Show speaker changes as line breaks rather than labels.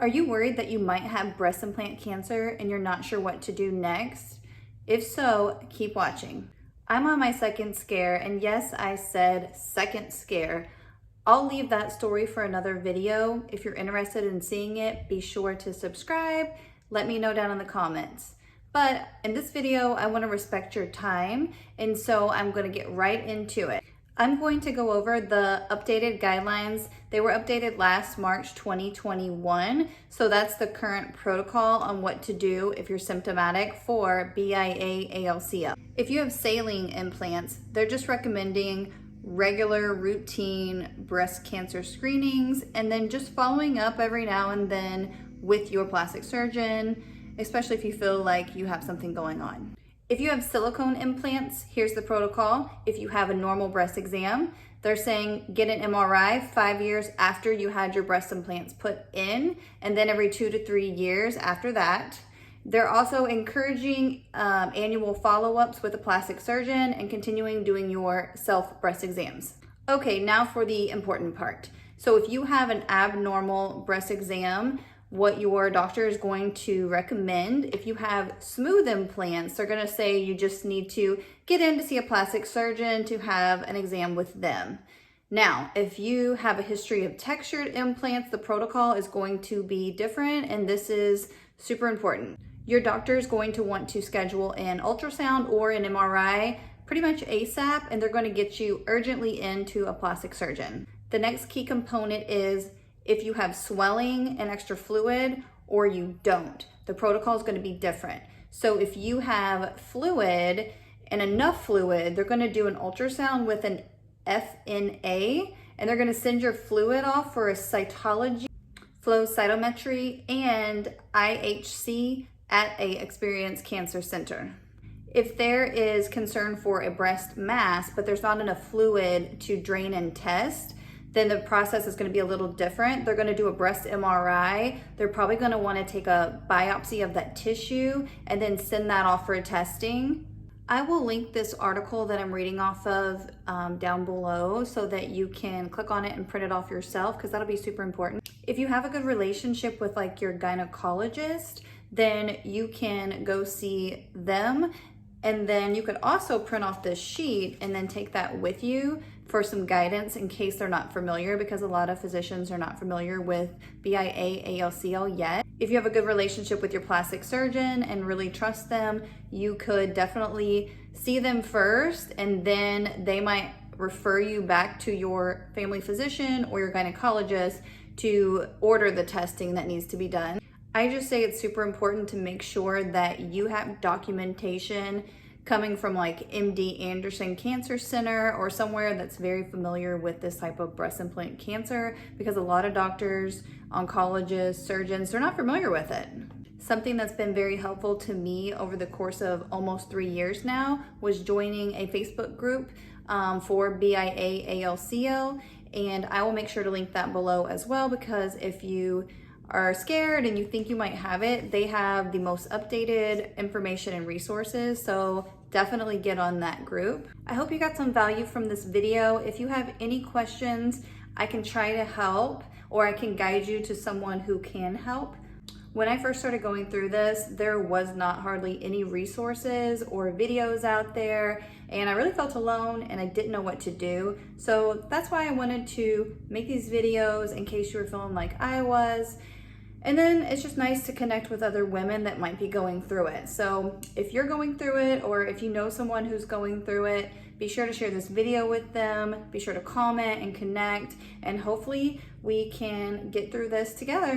Are you worried that you might have breast implant cancer and you're not sure what to do next? If so, keep watching. I'm on my second scare, and yes, I said second scare. I'll leave that story for another video. If you're interested in seeing it, be sure to subscribe. Let me know down in the comments. But in this video, I want to respect your time, and so I'm going to get right into it. I'm going to go over the updated guidelines. They were updated last March 2021, so that's the current protocol on what to do if you're symptomatic for BIA-ALCL. If you have saline implants, they're just recommending regular routine breast cancer screenings and then just following up every now and then with your plastic surgeon, especially if you feel like you have something going on. If you have silicone implants, here's the protocol. If you have a normal breast exam, they're saying get an MRI 5 years after you had your breast implants put in, and then every 2 to 3 years after that. They're also encouraging annual follow-ups with a plastic surgeon and continuing doing your self breast exams. Okay, now for the important part. So if you have an abnormal breast exam, what your doctor is going to recommend, if you have smooth implants, they're going to say you just need to get in to see a plastic surgeon to have an exam with them. Now, if you have a history of textured implants, the protocol is going to be different, and this is super important. Your doctor is going to want to schedule an ultrasound or an MRI pretty much ASAP, and they're going to get you urgently into a plastic surgeon. The next key component is if you have swelling and extra fluid or you don't. The protocol is going to be different. So if you have fluid and enough fluid, they're going to do an ultrasound with an FNA, and they're going to send your fluid off for a cytology, flow cytometry, and IHC at a experienced cancer center. If there is concern for a breast mass, but there's not enough fluid to drain and test, then the process is going to be a little different. They're going to do a breast MRI. They're probably going to want to take a biopsy of that tissue and then send that off for testing. I will link this article that I'm reading off of down below so that you can click on it and print it off yourself, because that'll be super important. If you have a good relationship with like your gynecologist, then you can go see them. And then you could also print off this sheet and then take that with you for some guidance in case they're not familiar, because a lot of physicians are not familiar with BIA-ALCL yet. If you have a good relationship with your plastic surgeon and really trust them, you could definitely see them first, and then they might refer you back to your family physician or your gynecologist to order the testing that needs to be done. I just say it's super important to make sure that you have documentation coming from like MD Anderson Cancer Center or somewhere that's very familiar with this type of breast implant cancer, because a lot of doctors, oncologists, surgeons, they're not familiar with it. Something that's been very helpful to me over the course of almost 3 years now was joining a Facebook group for BIA-ALCL, and I will make sure to link that below as well, because if you are scared and you think you might have it, they have the most updated information and resources, so definitely get on that group. I hope you got some value from this video. If you have any questions, I can try to help, or I can guide you to someone who can help. When I first started going through this, there was not hardly any resources or videos out there, and I really felt alone and I didn't know what to do. So that's why I wanted to make these videos in case you were feeling like I was. And then it's just nice to connect with other women that might be going through it. So if you're going through it, or if you know someone who's going through it, be sure to share this video with them. Be sure to comment and connect, and hopefully we can get through this together.